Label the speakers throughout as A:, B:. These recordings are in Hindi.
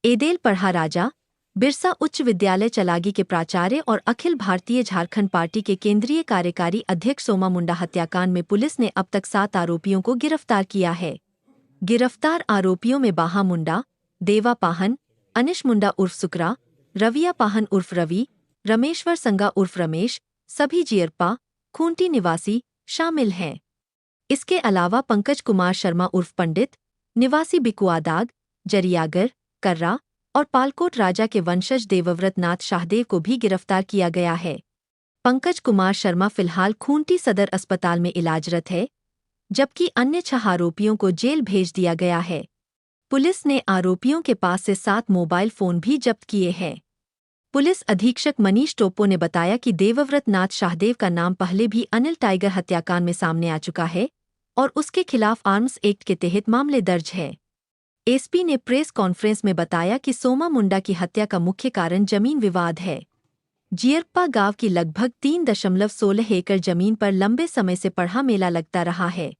A: एदेल पढ़ा राजा बिरसा उच्च विद्यालय चलागी के प्राचार्य और अखिल भारतीय झारखंड पार्टी के केंद्रीय कार्यकारी अध्यक्ष सोमा मुंडा हत्याकांड में पुलिस ने अब तक 7 आरोपियों को गिरफ्तार किया है। गिरफ्तार आरोपियों में बाहा मुंडा, देवा पाहन, अनिश मुंडा उर्फ सुकरा, रविया पाहन उर्फ रवि, रमेश्वर संगा उर्फ रमेश, सभी जियरपा, खूंटी निवासी शामिल हैं। इसके अलावा पंकज कुमार शर्मा उर्फ पंडित, निवासी बिकुआदाग, जरियागर, कर्रा और पालकोट राजा के वंशज देवव्रत नाथ शाहदेव को भी गिरफ्तार किया गया है। पंकज कुमार शर्मा फिलहाल खूंटी सदर अस्पताल में इलाजरत है, जबकि अन्य 6 आरोपियों को जेल भेज दिया गया है। पुलिस ने आरोपियों के पास से 7 मोबाइल फोन भी जब्त किए हैं। पुलिस अधीक्षक मनीष टोप्पो ने बताया कि देवव्रत नाथ शाहदेव का नाम पहले भी अनिल टाइगर हत्याकांड में सामने आ चुका है और उसके खिलाफ आर्म्स एक्ट के तहत मामले दर्ज है। एसपी ने प्रेस कॉन्फ्रेंस में बताया कि सोमा मुंडा की हत्या का मुख्य कारण जमीन विवाद है। जियरप्पा गांव की लगभग 3.16 एकड़ जमीन पर लंबे समय से पढ़ा मेला लगता रहा है।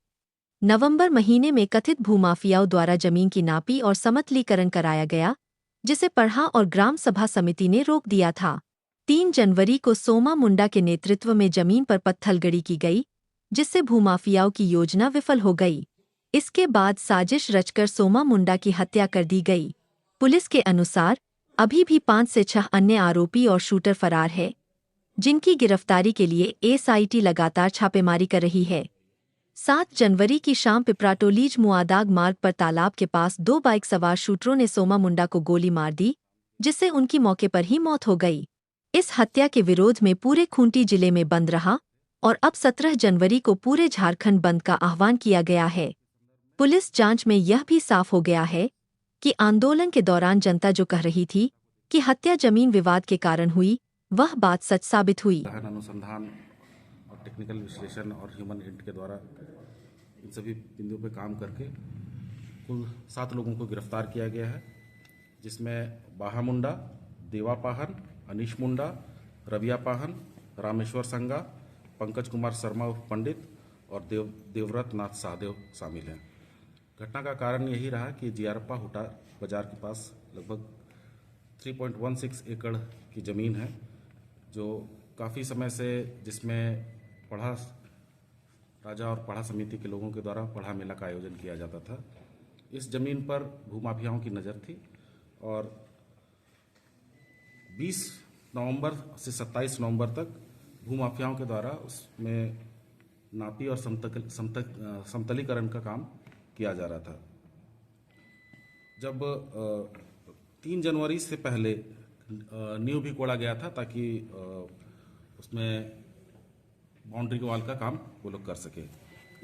A: नवंबर महीने में कथित भूमाफियाओं द्वारा जमीन की नापी और समतलीकरण कराया गया, जिसे पढ़ा और ग्राम सभा समिति ने रोक दिया था। 3 जनवरी को सोमा मुंडा के नेतृत्व में जमीन पर पत्थलगड़ी की गई, जिससे भूमाफियाओं की योजना विफल हो गई। इसके बाद साजिश रचकर सोमा मुंडा की हत्या कर दी गई। पुलिस के अनुसार अभी भी 5 से 6 अन्य आरोपी और शूटर फरार है, जिनकी गिरफ्तारी के लिए एसआईटी लगातार छापेमारी कर रही है। 7 जनवरी की शाम पिपराटोलीज मुआदाग मार्ग पर तालाब के पास 2 बाइक सवार शूटरों ने सोमा मुंडा को गोली मार दी, जिससे उनकी मौके पर ही मौत हो गई। इस हत्या के विरोध में पूरे खूंटी जिले में बंद रहा और अब 17 जनवरी को पूरे झारखंड बंद का आह्वान किया गया है। पुलिस जांच में यह भी साफ हो गया है कि आंदोलन के दौरान जनता जो कह रही थी कि हत्या जमीन विवाद के कारण हुई, वह बात सच साबित हुई।
B: अनुसंधान और टेक्निकल विश्लेषण और ह्यूमन इंट के द्वारा इन सभी बिंदुओं पर काम करके कुल 7 लोगों को गिरफ्तार किया गया है, जिसमें बाहा मुंडा, देवा पाहन, अनिश मुंडा, रविया पाहन, रामेश्वर संगा, पंकज कुमार शर्मा उर्फ पंडित और देवव्रत नाथ शाहदेव शामिल हैं। घटना का कारण यही रहा कि जियरप्पा हुटा बाजार के पास लगभग 3.16 एकड़ की ज़मीन है, जो काफ़ी समय से जिसमें पढ़ा राजा और पढ़ा समिति के लोगों के द्वारा पढ़ा मेला का आयोजन किया जाता था। इस जमीन पर भूमाफियाओं की नज़र थी और 20 नवंबर से 27 नवंबर तक भूमाफियाओं के द्वारा उसमें नापी और समतलीकरण का काम किया जा रहा था। जब 3 जनवरी से पहले नींव भी कोड़ा गया था ताकि उसमें बाउंड्री वॉल का काम वो लोग कर सके।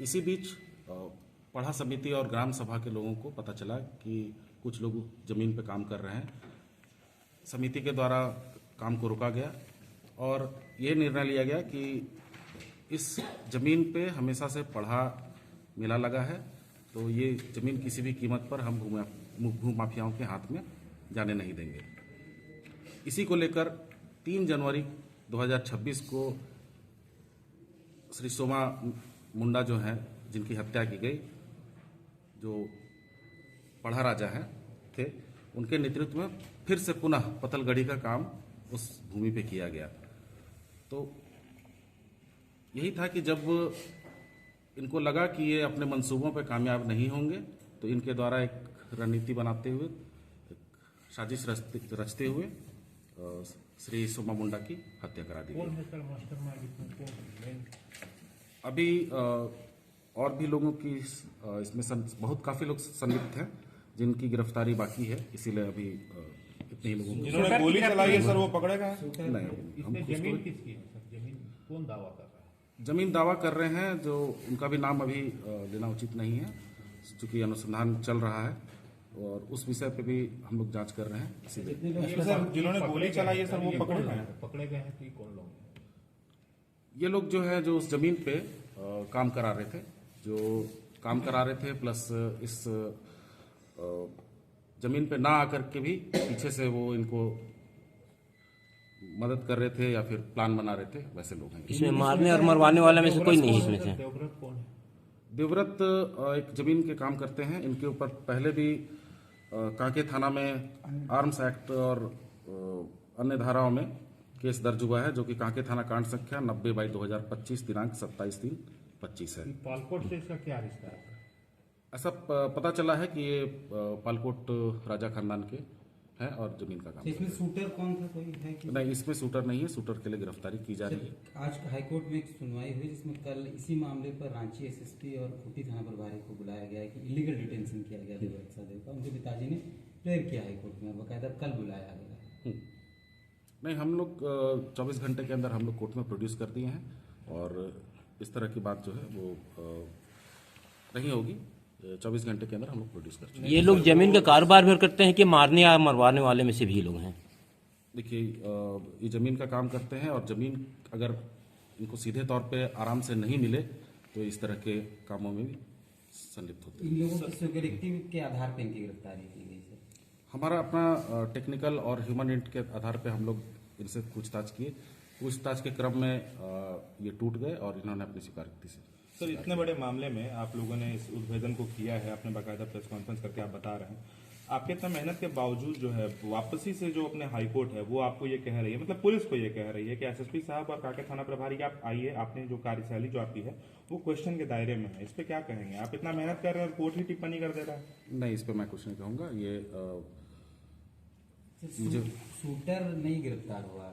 B: इसी बीच पढ़ा समिति और ग्राम सभा के लोगों को पता चला कि कुछ लोग जमीन पे काम कर रहे हैं। समिति के द्वारा काम को रोका गया और ये निर्णय लिया गया कि इस जमीन पे हमेशा से पढ़ा मेला लगा है, तो ये जमीन किसी भी कीमत पर हम भूमाफियाओं के हाथ में जाने नहीं देंगे। इसी को लेकर 3 जनवरी 2026 को श्री सोमा मुंडा जो हैं, जिनकी हत्या की गई, जो पढ़ा राजा हैं थे, उनके नेतृत्व में फिर से पुनः पत्थलगड़ी का काम उस भूमि पे किया गया। तो यही था कि जब इनको लगा कि ये अपने मंसूबों पे कामयाब नहीं होंगे, तो इनके द्वारा एक रणनीति बनाते हुए, एक साजिश रचते हुए श्री सोमा मुंडा की हत्या करा दी गई। अभी और भी लोगों की इसमें बहुत काफ़ी लोग संलिप्त हैं, जिनकी गिरफ्तारी बाकी है, इसीलिए अभी इतने ही लोगों को
C: जिन्होंने गोली चलाई है सर वो पकड़े गए?
B: नहीं, हम
D: जमीन किसकी है सर? जमीन कौन दावा कर रहा है?
B: जमीन दावा कर रहे हैं, जो उनका भी नाम अभी लेना उचित नहीं है, क्योंकि अनुसंधान चल रहा है और उस विषय पे भी हम लोग जांच कर रहे हैं। इसीलिए
C: सर जिन्होंने गोली चलाई है सर वो पकड़े गए?
D: पकड़े गए हैं तो कौन लोग हैं?
B: ये लोग जो है, जो उस जमीन पे काम करा रहे थे, प्लस इस जमीन पे ना आकर के भी पीछे से वो इनको मदद कर रहे थे या फिर प्लान बना रहे थे, वैसे लोग हैं।
E: इसमें मारने और मरवाने वाला में से कोई नहीं है इसमें से?
D: देवव्रत कौन है?
B: देवव्रत एक जमीन के काम करते हैं। इनके ऊपर पहले भी कांके थाना में आर्म्स एक्ट और अन्य धाराओं में केस दर्ज हुआ है, जो कि कांके थाना कांड संख्या 90/2025 दिनांक 27/3/25 है।
D: पालकोट से इसका क्या रिश्ता है?
B: ऐसा पता चला है कि ये पालकोट राजा खानदान के हैं और जमीन का काम
F: तो इसमें शूटर कौन था, कोई है कि
B: नहीं, इसमें शूटर नहीं है। शूटर के लिए गिरफ्तारी की जा रही है।
F: आज हाईकोर्ट में एक सुनवाई हुई जिसमें कल इसी मामले पर रांची एसएसपी और खूंटी थाना प्रभारी को बुलाया गया है कि इलीगल डिटेंशन किया गया देवव्रत सहदेव का। उनके पिताजी ने प्रेयर किया हाईकोर्ट में और बाकायदा कल बुलाया गया।
B: नहीं, हम लोग 24 घंटे के अंदर हम लोग कोर्ट में प्रोड्यूस कर दिए हैं और इस तरह की बात जो है वो नहीं होगी। 24 घंटे के अंदर हम लोग प्रोड्यूस कर चुके हैं।
E: ये लोग जमीन का कारोबार भी करते हैं कि मारने या मरवाने वाले में से भी लोग हैं?
B: देखिए, ये जमीन का काम करते हैं और जमीन अगर इनको सीधे तौर पे आराम से नहीं मिले तो इस तरह के कामों में भी संलिप्त होते हैं।
F: इन लोगों की सिक्योरिटी के आधार पर इनकी गिरफ्तारी की गई सर।
B: हमारा अपना टेक्निकल और ह्यूमन इंट के आधार पे हम लोग इनसे पूछताछ किए। पूछताछ के क्रम में ये टूट गए और इन्होंने अपनी स्वीकृति से।
C: सर, इतने बड़े मामले में आप लोगों ने इस उद्भेदन को किया है, आपने बाकायदा प्रेस कॉन्फ्रेंस करके आप बता रहे हैं। आपके इतना मेहनत के बावजूद जो है वापसी से जो अपने हाईकोर्ट है वो आपको ये कह रही है, मतलब पुलिस को ये कह रही है कि एसएसपी साहब और कांके थाना प्रभारी आप आइए, आपने जो कार्यशैली जो आपकी है वो क्वेश्चन के दायरे में है। इस पे क्या कहेंगे? आप इतना मेहनत कर रहे हैं और कोर्ट ही टिप्पणी कर दे रहा है।
B: नहीं, इस पर मैं कुछ नहीं कहूँगा। ये
F: शूटर नहीं गिरफ्तार हुआ।